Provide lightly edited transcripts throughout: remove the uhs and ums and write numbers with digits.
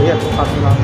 भैया तो काफ़ी नाम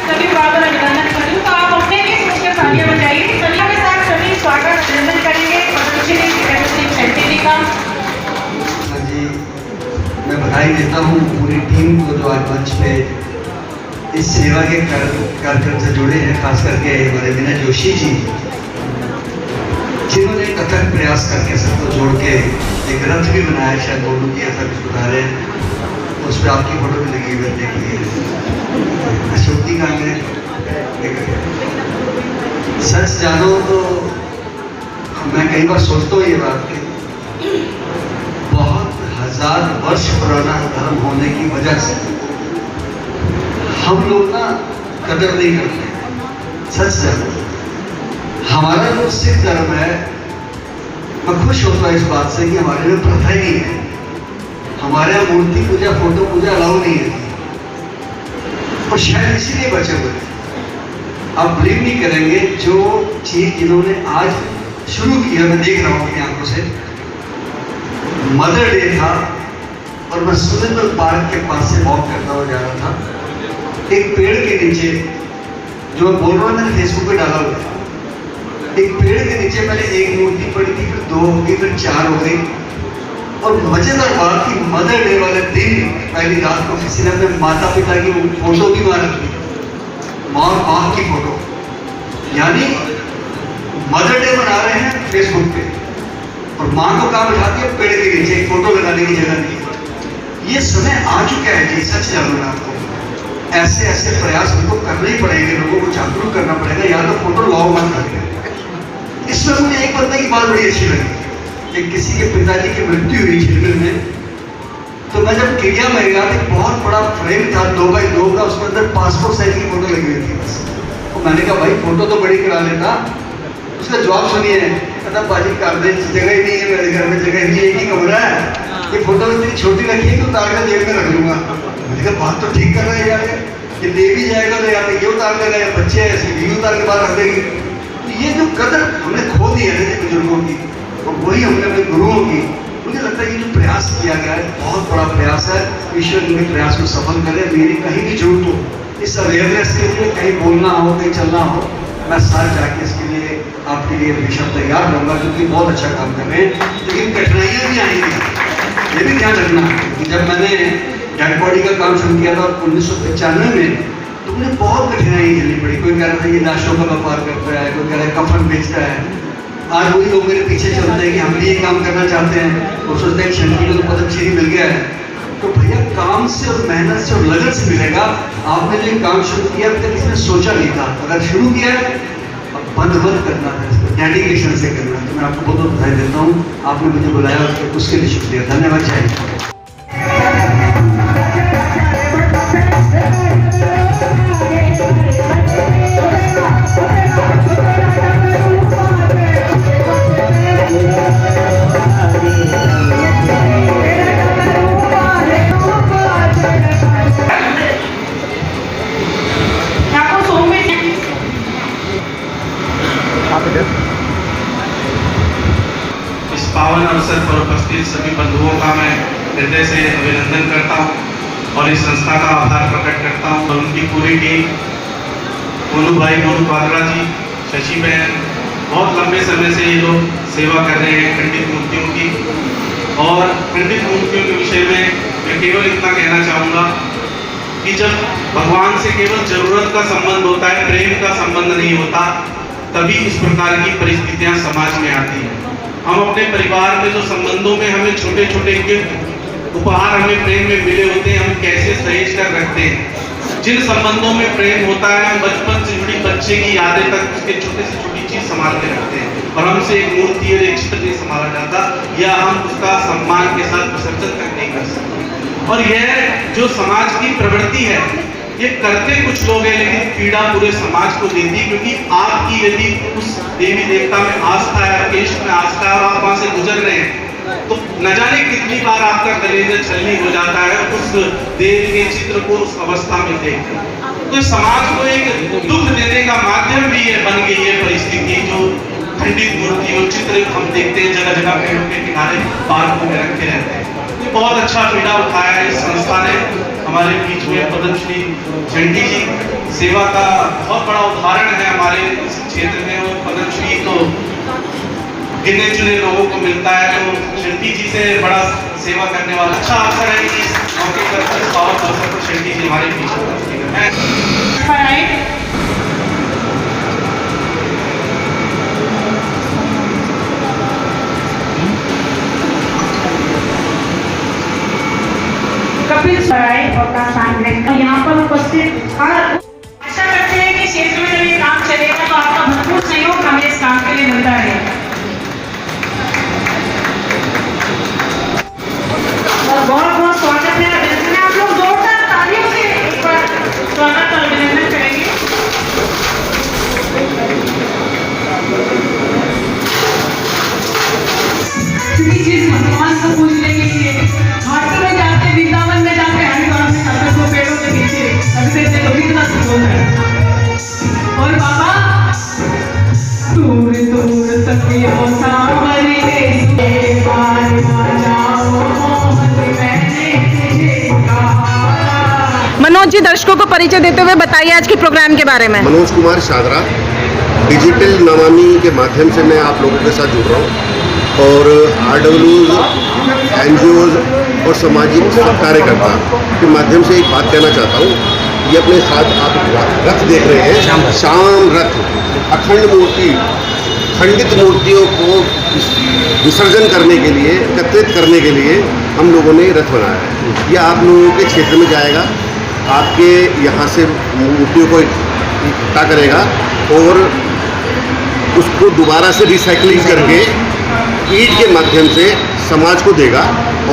सभी स्वागत अभिनंदन करूँ तो आप अपने भी सोचकर तालियां बजाइए। तालियों के साथ सभी स्वागत अभिनंदन करेंगे पद्मश्री सिंह शेट्टी जी का। जी मैं बधाई देता हूँ पूरी टीम को जो आज मंच पे इस सेवा के कार्यक्रम से जुड़े हैं, खास करके हमारे विनय जोशी जी जिन्होंने कथक प्रयास करके सबको जोड़ के एक रथ भी बनाया, शायद गोलू जी ऐसा कुछ बता रहे हैं, उस पर आपकी फोटो भी लगी हुई देखिए। अशोक जी का मैं सच जानो तो मैं कई बार सोचता हूँ ये बात कि बहुत हजार वर्ष पुराना धर्म होने की वजह से हम लोग ना कदर नहीं करते। सच जानो हमारा जो सिख धर्म है, मैं खुश होता हूँ इस बात से कि हमारे में प्रथा ही नहीं है। हमारे यहाँ मूर्ति पूजा फोटो पूजा अलाउ नहीं है और शायद इसीलिए बचे हुए हैं। आप बिलीव नहीं करेंगे जो चीज जिन्होंने आज शुरू किया, मैं देख रहा हूँ अपनी आंखों से। मदर डे था और मैं सुरेंद्र पार्क के पास से वॉक करता हुआ जा रहा था। एक पेड़ के नीचे, जो मैं बोल रहा हूँ मैंने फेसबुक पे डाला हुआ था, एक पेड़ के नीचे मैंने एक मूर्ति पड़ी थी, फिर 2 हो गई, फिर 4 हो गई। और मजेदार बात की मदर डे वाले दिन पहली रात को किसी ने अपने माता पिता की फोटो भी मार रखी, माँ और बाप की फोटो, यानी मदर डे मना रहे हैं फेसबुक पे और माँ को कहाँ बिठाती है, पेड़ के नीचे, एक फोटो लगाने की जगह नहीं। ये समय आ चुका है जी, सच जानू मैं आपको। ऐसे ऐसे प्रयास हमको करने ही पड़ेंगे, लोगों को जागरूक करना पड़ेगा, या तो फोटो लाओ मत करेगा। इसमें मुझे एक बंदे की बात बड़ी अच्छी लगी कि किसी के पिताजी की मृत्यु हुई झिलमिल में, तो मैं जब क्रिया में गया तो बहुत बड़ा फ्रेम था 2x2 का, उसके अंदर पासपोर्ट साइज की फोटो लगी हुई थी बस। तो मैंने कहा भाई फोटो तो बड़ी करा लेता। उसका जवाब सुनिए, कहता बाजी कर दे, जगह ही नहीं है मेरे घर में, जगह नहीं, एक ही कमरा है, ये फोटो इतनी छोटी रखी है कि उतार कर जेब में रख लूंगा। मैंने कहा बात तो ठीक कर रहे हैं यार, ये ले भी जाएगा तो यार ये उतार लेगा, या बच्चे ऐसे भी उतार के बाहर रख देगी। तो ये जो कदर हमने खो दी है ना बुजुर्गों की, और वही हमने अपने गुरुओं की, मुझे लगता है ये जो प्रयास किया गया है बहुत बड़ा प्रयास है। ईश्वर इनके प्रयास को सफल करे। मेरी कहीं भी जरूरत हो इस अवेयरनेस के लिए, कहीं बोलना हो, कहीं चलना हो, मैं साथ जाके इसके लिए आपके लिए हमेशा तैयार रहूँगा, क्योंकि बहुत अच्छा काम कर रहे हैं। लेकिन कठिनाइयाँ भी आएंगी, ये भी ध्यान रखना। जब मैंने डेड बॉडी का काम शुरू किया था 1995 में, तो मुझे बहुत कठिनाई झेलनी पड़ी। कोई कह रहा था ये लाशों का व्यापार करता है, कोई कह रहा है कफन बेचता है। आज वही लोग मेरे पीछे चलते हैं कि हम भी ये काम करना चाहते हैं, और सोचते हैं शंकी को तो पद्मश्री मिल गया है। तो भैया काम से और मेहनत से और लगन से मिलेगा। आपने जो काम शुरू किया अभी तक किसी ने सोचा नहीं था, अगर शुरू किया है अब बंद मत करना था, इसको डेडिकेशन से करना। तो मैं आपको बहुत बहुत बधाई देता हूँ, आपने मुझे बुलाया उसके लिए शुक्रिया, धन्यवाद। चाहिए इस पावन अवसर पर उपस्थित सभी बंधुओं का मैं हृदय से अभिनंदन करता हूं और इस संस्था का आभार प्रकट करता हूं। और उनकी पूरी टीम, गोलू भाई, गोलू पात्रा जी, शशि बहन, बहुत लंबे समय से ये लोग सेवा कर रहे हैं खंडित मूर्तियों की। और खंडित मूर्तियों के विषय में मैं केवल इतना कहना चाहूँगा कि जब भगवान से केवल जरूरत का संबंध होता है, प्रेम का संबंध नहीं होता, तभी इस प्रकार की परिस्थितियां समाज में आती हैं। हम अपने परिवार में जो संबंधों में हमें छोटे छोटे गिफ्ट उपहार हमें प्रेम में मिले होते हैं, हम कैसे सहेज कर रखते हैं। जिन संबंधों में प्रेम होता है, हम बचपन से जुड़ी बच्चे की यादें तक उसके छोटे से छोटी चीज संभाल के रखते हैं। और हमसे एक मूर्ति और एक चित्र नहीं संभाला जाता, या हम उसका सम्मान के साथ विसर्जन तक नहीं कर सकते। और यह जो समाज की प्रवृत्ति है, ये करते कुछ लोग हैं लेकिन पीड़ा पूरे समाज को देती है, क्योंकि आपकी यदि उस देवी देवता में आस्था है, आपके इष्ट में आस्था है और आप वहां से गुजर रहे हैं, तो न जाने कितनी बार आपका कलेजा छलनी हो जाता है उस देव के चित्र को उस अवस्था में देखकर। तो समाज को एक दुख देने का माध्यम भी ये बन गई है परिस्थिति, जो खंडित मूर्ति और चित्र हम देखते हैं जगह जगह पेड़ों के किनारे पार्कों में रखे रहते हैं। ये बहुत अच्छा पीड़ा उठाया है इस संस्था ने। हमारे बीच में पद्मश्री चंडी जी सेवा का बहुत बड़ा उदाहरण है हमारे इस क्षेत्र में, और पद्मश्री तो गिने चुने लोगों को मिलता है, तो चंडी जी से बड़ा सेवा करने वाला अच्छा अवसर है कि इस मौके पर इस पावन अवसर पर चंडी जी हमारे बीच उपस्थित हैं। कपिल सराय और यहाँ पर उपस्थित हर आशा करते हैं कि क्षेत्र में जब ये काम चलेगा तो आपका भरपूर सहयोग हमें इस काम के लिए मिलता है। और बहुत बहुत स्वागत है अभिनंदन है। आप लोग जोरदार तालियों से एक बार स्वागत और अभिनंदन करेंगे। किसी चीज भगवान को पूजने के लिए घाटों में जाते, वृंदावन में जाते, हरिद्वार में जाते, तो पेड़ों के नीचे अभी देखते तो कितना सुकून है। और बाबा दूर दूर तक यो सांवरी रे पार जाओ मोहन मैंने तुझे कहा। मनोज जी, दर्शकों को परिचय देते हुए बताइए आज के प्रोग्राम के बारे में। मनोज कुमार शादरा, डिजिटल नमामि के माध्यम से मैं आप लोगों के साथ जुड़ रहा हूँ और RWs, NGOs और सामाजिक कार्यकर्ता के माध्यम से एक बात कहना चाहता हूँ। ये अपने साथ आप रथ देख रहे हैं, श्याम रथ, अखंड मूर्ति, खंडित मूर्तियों को विसर्जन करने के लिए, एकत्रित करने के लिए हम लोगों ने रथ बनाया है। यह आप लोगों के क्षेत्र में जाएगा, आपके यहाँ से मूर्तियों को इकट्ठा करेगा और उसको दोबारा से रिसाइकलिंग करके ईंट के माध्यम से समाज को देगा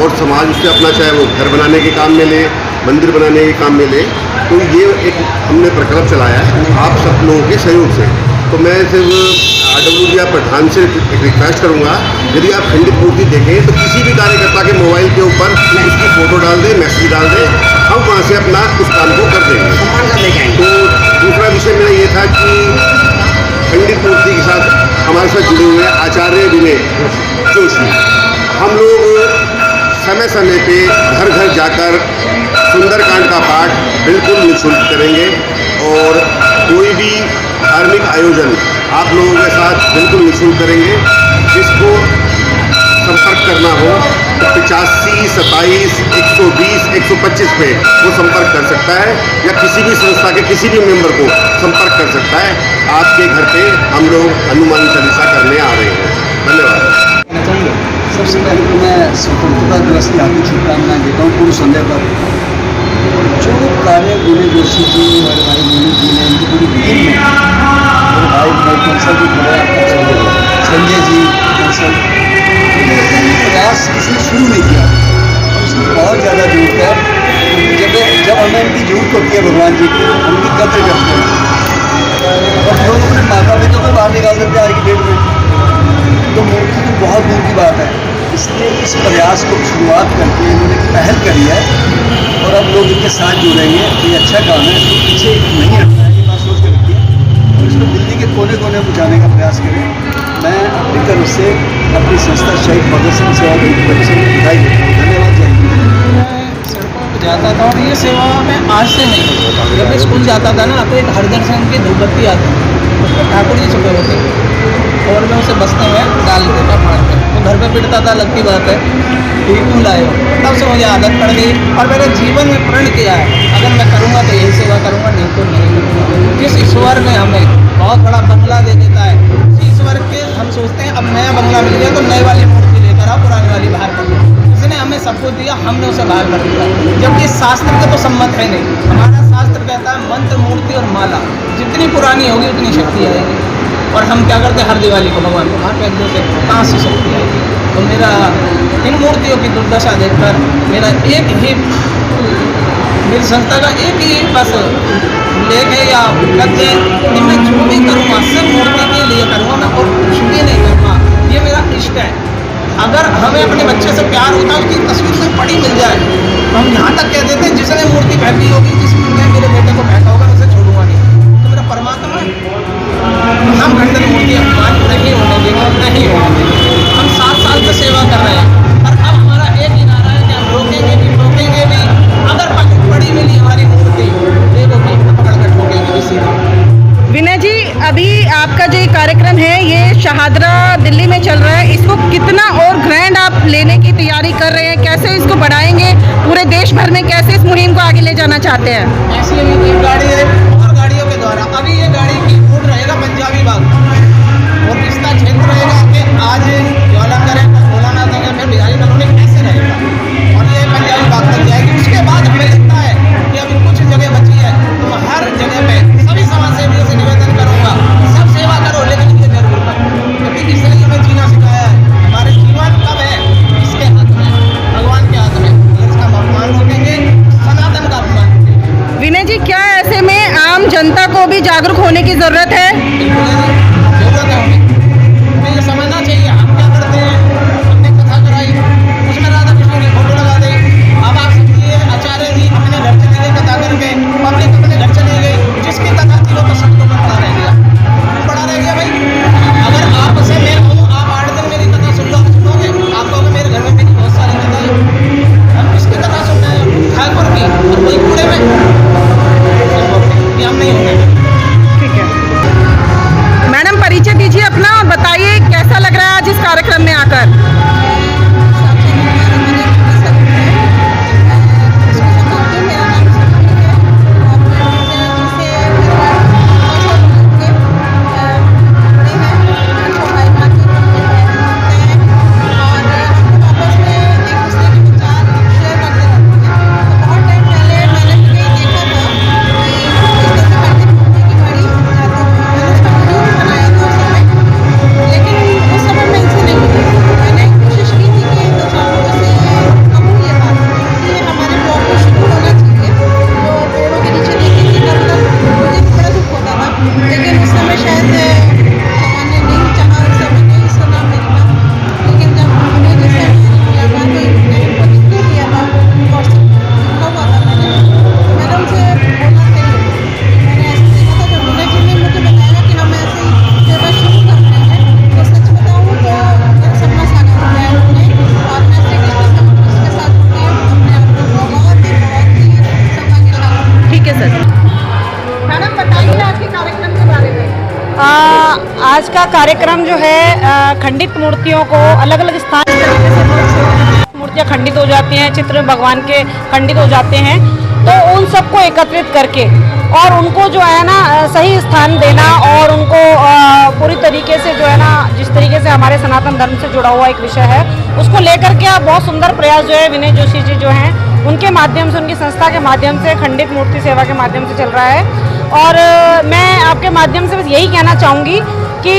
और समाज उससे अपना चाहे वो घर बनाने के काम में ले, मंदिर बनाने के काम में ले। तो ये एक हमने प्रकल्प चलाया है आप सब लोगों के सहयोग से। तो मैं सिर्फ RW या प्रधान से एक रिक्वेस्ट करूंगा, यदि आप खंडित मूर्ति देखें तो किसी भी कार्यकर्ता के मोबाइल के ऊपर उसकी फ़ोटो डाल दें, मैसेज डाल दें, हम वहाँ से अपना उस काम को कर देंगे। तो दूसरा विषय मेरा ये था कि खंडित मूर्ति के साथ हमारे साथ जुड़े हुए आचार्य विनय जोशी, हम लोग समय समय पे घर घर जाकर सुंदरकांड का पाठ बिल्कुल निःशुल्क करेंगे और कोई भी धार्मिक आयोजन आप लोगों के साथ बिल्कुल निःशुल्क करेंगे। जिसको संपर्क करना हो तो 85 27 120 125 पे वो संपर्क कर सकता है, या किसी भी संस्था के किसी भी मेंबर को संपर्क कर सकता है। आपके घर पे हम लोग हनुमान चालीसा करने आ रहे हैं। धन्यवाद। सबसे पहले तो मैं स्वतंत्रता दिवस की हार्दिक शुभकामनाएं देता हूँ पूरी संध्या पर। जो कार्य विनय जोशी जी, हमारे भाई मोनू जी ने, इनकी पूरी टीम में, मेरे भाई कंसल जी बड़े, संजय जी कंसल, प्रयास किसी शुरू नहीं किया और उसमें बहुत ज़्यादा जरूरत है। जब हमें इनकी जरूरत होती है भगवान जी की, उनकी कदर करते हैं और लोग अपने माता पिता को बाहर निकाल देते हैं आज की डेट में, तो मूर्ति तो बहुत दूर की बात है। इसलिए इस प्रयास को शुरुआत करके इन्होंने पहल करी है और अब लोग इनके साथ जुड़ेंगे। ये अच्छा काम है, इसको पीछे नहीं हटना है, ये बात सोच के रखिए और इसको दिल्ली के कोने कोने में जाने का प्रयास करें। मैं अपनी तरफ से अपनी संस्था शहीद भगत सिंह सेवा की तरफ से बधाई देता हूँ। धन्यवाद। सड़कों पर जाता था और ये सेवा में आज से नहीं, जब मैं स्कूल जाता था ना तो एक हरदर्शन की धूपबत्ती आती थी, उसमें ठाकुर जी छुपे होते और मैं उसे बस्ते में डाल देता फाड़ कर, तो घर पे पिटता था, लगती बात है, ये क्यों लाए हो। तब से मुझे आदत पड़ गई और मेरे जीवन में प्रण किया है, अगर मैं करूँगा तो यही सेवा करूँगा, नहीं तो नहीं। जिस ईश्वर ने हमें बहुत बड़ा बंगला दे देता है, उस ईश्वर के हम सोचते हैं अब नया बंगला मिल गया तो नई वाली मूर्ति लेकर आओ, पुरानी वाली बाहर कर दो। उसने हमें सब कुछ दिया, हमने उसे बाहर कर दिया, जबकि शास्त्र के तो सम्मत है नहीं। हमारा शास्त्र कहता है मंत्र, मूर्ति और माला जितनी पुरानी होगी उतनी शक्ति आएगी। और हम क्या करते हैं हर दिवाली को भगवान को वहाँ फेंक देते, कहाँ से शक्ति आएगी। तो मेरा इन मूर्तियों की दुर्दशा देखकर मेरा एक ही मेरी संस्था का एक ही बस लेख है या लक्ष्य है कि मैं जो भी करूँगा सिर्फ मूर्ति के लिए करूँगा, मैं और कुछ भी नहीं करूँगा। ये मेरा इष्ट है। अगर हमें अपने बच्चे से प्यार होता है, उसकी तस्वीर से बड़ी मिल जाए, तो हम यहाँ तक कह देते हैं जिसने मूर्ति फेंकी होगी, जिसने मेरे बेटे को फेंका होगा, मैं उसे छोड़ूंगा नहीं। तो मेरा परमात्मा हम खंडित मूर्ति अपमान नहीं होने देंगे, नहीं होने देंगे। हम 7 साल से सेवा कर रहे हैं और अब हमारा एक ही नारा है कि हम रोकेंगे भी। अगर बड़ी मिली हमारी मूर्ति देखोगे पकड़ कर ठोकेंगे भी सीधा। विनय जी, अभी आपका जो ये कार्यक्रम है ये शहादरा दिल्ली में चल रहा है, इसको कितना और ग्रैंड आप लेने की तैयारी कर रहे हैं? कैसे इसको बढ़ाएंगे पूरे देश भर में? कैसे इस मुहिम को आगे ले जाना चाहते हैं? ऐसी एक गाड़ी है और गाड़ियों के द्वारा अभी ये गाड़ी की रूट रहेगा पंजाबी बाग और रिश्ता क्षेत्र रहेगा कि आज ज्वाला करें बोलाना देंगे, फिर बिहारी कॉलोनी कैसे रहेगा और ये पंजाबी बाग तक जाएगी। उसके बाद हमें लगता है कि अभी कुछ जगह बची है, तो मैं हर जगह पे सभी समाज सेवियों से निवेदन करूंगा, सब सेवा करो लेकिन ये जरूर करो, क्योंकि इसलिए हमें जीना सिखाया है। हमारे जीवन कब है इसके हाथ में, भगवान के हाथ में। अगर इसका अपमान रोकेंगे, सनातन का अपमान रोकेंगे। विनय जी, क्या ऐसे में आम जनता को भी जागरूक होने की जरूरत है? बिल्कुल है जी, जरूरत है हमें ये समझना चाहिए। हम क्या करते हैं, हमने कथा कराई, उसमें राधा कृष्ण की फोटो लगा दी। अब आप समझिए आचार्य जी अपने घर चले गए कथा करके, पब्लिक अपने घर चली गई, जिसकी कथा थी वो तो सब लोगों में पड़ा रह गया, पड़ा रह गया भाई। अगर आपसे मैं कहूँ आप 8 दिन मेरी कथा सुनोगे, आप कहोगे मेरे घर में मेरी बहुत सारी कथा है, हम किसकी कथा सुन रहे हैं? ठाकुर की, और वही कूड़े में ये हम नहीं होंगे। ठीक है मैडम, परिचय दीजिए अपना और बताइए कैसा लग रहा है आज इस कार्यक्रम में आकर? आज का कार्यक्रम जो है खंडित मूर्तियों को अलग अलग स्थान तरीके से मूर्तियाँ खंडित हो जाती हैं, चित्र भगवान के खंडित हो जाते हैं, तो उन सबको एकत्रित करके और उनको जो है ना सही स्थान देना और उनको पूरी तरीके से जो है ना जिस तरीके से हमारे सनातन धर्म से जुड़ा हुआ एक विषय है उसको लेकर के आप बहुत सुंदर प्रयास जो है विनय जोशी जी जो हैं उनके माध्यम से, उनकी संस्था के माध्यम से, खंडित मूर्ति सेवा के माध्यम से चल रहा है। और मैं आपके माध्यम से बस यही कहना चाहूँगी कि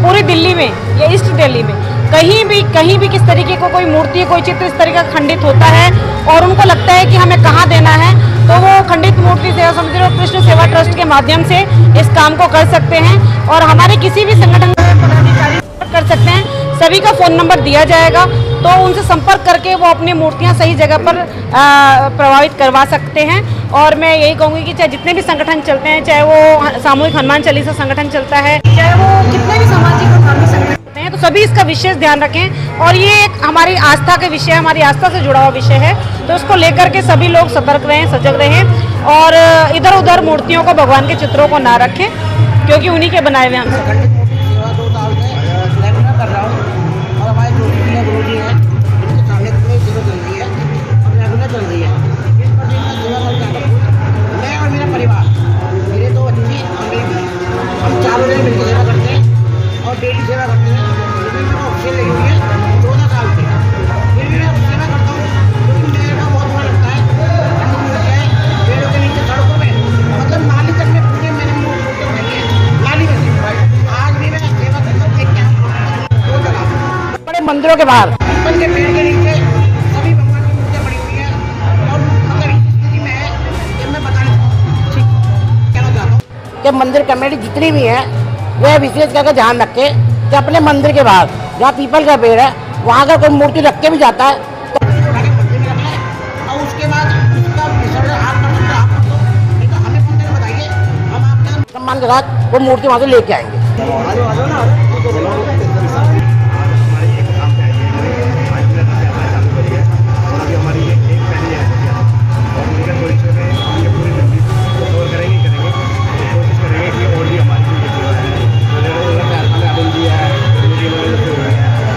पूरी दिल्ली में या ईस्ट दिल्ली में कहीं भी किस तरीके को कोई मूर्ति, कोई चित्र इस तरीके का खंडित होता है और उनको लगता है कि हमें कहाँ देना है, तो वो खंडित मूर्ति सेवा समिति और कृष्ण सेवा ट्रस्ट के माध्यम से इस काम को कर सकते हैं और हमारे किसी भी संगठन में पदाधिकारी कर सकते हैं। सभी का फ़ोन नंबर दिया जाएगा, तो उनसे संपर्क करके वो अपनी मूर्तियाँ सही जगह पर प्रभावित करवा सकते हैं। और मैं यही कहूँगी कि चाहे जितने भी संगठन चलते हैं, चाहे वो सामूहिक हनुमान चालीसा संगठन चलता है, चाहे वो कितने भी सामाजिक और धार्मिक संगठन होते हैं, तो सभी इसका विशेष ध्यान रखें। और ये एक हमारी आस्था का विषय है, हमारी आस्था से जुड़ा हुआ विषय है, तो इसको लेकर के सभी लोग सतर्क रहें, सजग रहें और इधर उधर मूर्तियों को, भगवान के चित्रों को ना रखें, क्योंकि उन्हीं के बनाए हुए हम सब। कर रहा हूँ और हमारे जो गुरु जी हैं उनके सामने सेवा चल रही है और रेगुलर चल रही है। इस पर मैं सेवा कर जाता हूँ, मैं और मेरा परिवार, मेरे 2 बच्चे और मेरी बीवी, हम 4 जने मिलकर सेवा करते हैं और डेली सेवा करते हैं। जिसमें मेरा ऑक्सीजन लगी हुई है 14 साल से, फिर भी मैं सेवा करता हूँ क्योंकि मेरे को बहुत बुरा लगता है। पेड़ों के नीचे सड़कों में मतलब नाली तक में पूरे मैंने नाली में आज मंदिरों के बाहर पीपल के पेड़ के नीचे सभी भगवान की मूर्तियाँ पड़ी हुई हैं और मतलब इस स्थिति में है कि मैं बताना कहना चाहता हूँ कि मंदिर कमेटी जितनी भी है वह विशेष करके ध्यान रखे कि अपने मंदिर के बाहर जहाँ पीपल का पेड़ है वहाँ अगर कोई मूर्ति रख के भी जाता है तो उठा के मंदिर में रख लें और उसके बाद उसका विसर्जन आप कर सकते आप कर दो, नहीं तो हमें फोन करके बताइए, हम आपके सम्मान के साथ वो मूर्ति वहाँ से लेके आएंगे।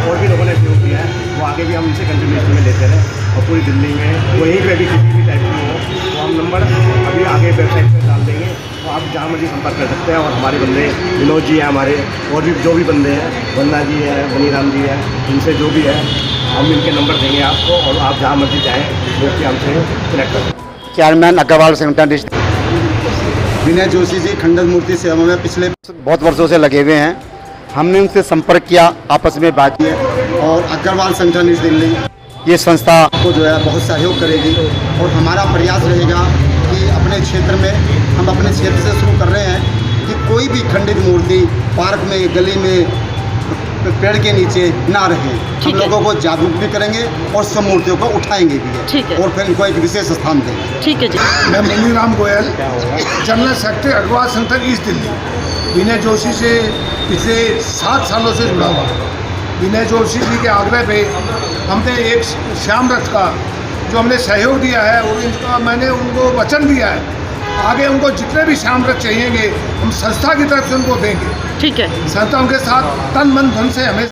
और भी लोगों ने सहयोग दिया है, वो आगे भी हम इनसे कंटिन्यूशन में लेते रहे और पूरी दिल्ली में वहीं पे भी किसी भी टाइप की हो तो हम नंबर अभी आगे वेबसाइट पे डाल देंगे, तो आप जहाँ मर्जी संपर्क कर सकते हैं। और हमारे बंदे विनोद जी हैं, हमारे और भी जो भी बंदे हैं, वंदना जी हैं, बनीराम जी हैं, इनसे जो भी है हम इनके नंबर देंगे आपको और आप जहाँ मर्जी जाएँ दोस्ती हमसे कनेक्ट करें। चेयरमैन अग्रवाल संगठन डिस्ट्रिक्ट विनय जोशी जी खंडन मूर्ति सेवा में पिछले बहुत वर्षों से लगे हुए हैं। हमने उनसे संपर्क किया, आपस में बात की और अग्रवाल संगठन इस दिल्ली ये संस्था को जो है बहुत सहयोग करेगी और हमारा प्रयास रहेगा कि अपने क्षेत्र में हम अपने क्षेत्र से शुरू कर रहे हैं कि कोई भी खंडित मूर्ति पार्क में, गली में, पेड़ के नीचे ना रहे। हम लोगों को जागरूक भी करेंगे और सब मूर्तियों को उठाएंगे भी और फिर इनको एक विशेष स्थान देंगे। ठीक है जी। मैं मनीराम गोयल, जनरल सेक्रेटरी अग्रवाल संगठन ईस्ट दिल्ली, विनय जोशी से पिछले 7 सालों से जुड़ा हुआ। विनय जोशी जी के आग्रह पे हमने एक श्याम रथ का जो हमने सहयोग दिया है और इनका मैंने उनको वचन दिया है आगे उनको जितने भी श्याम रथ चाहिएंगे हम संस्था की तरफ से उनको देंगे। ठीक है। संस्था उनके साथ तन मन धन से हमें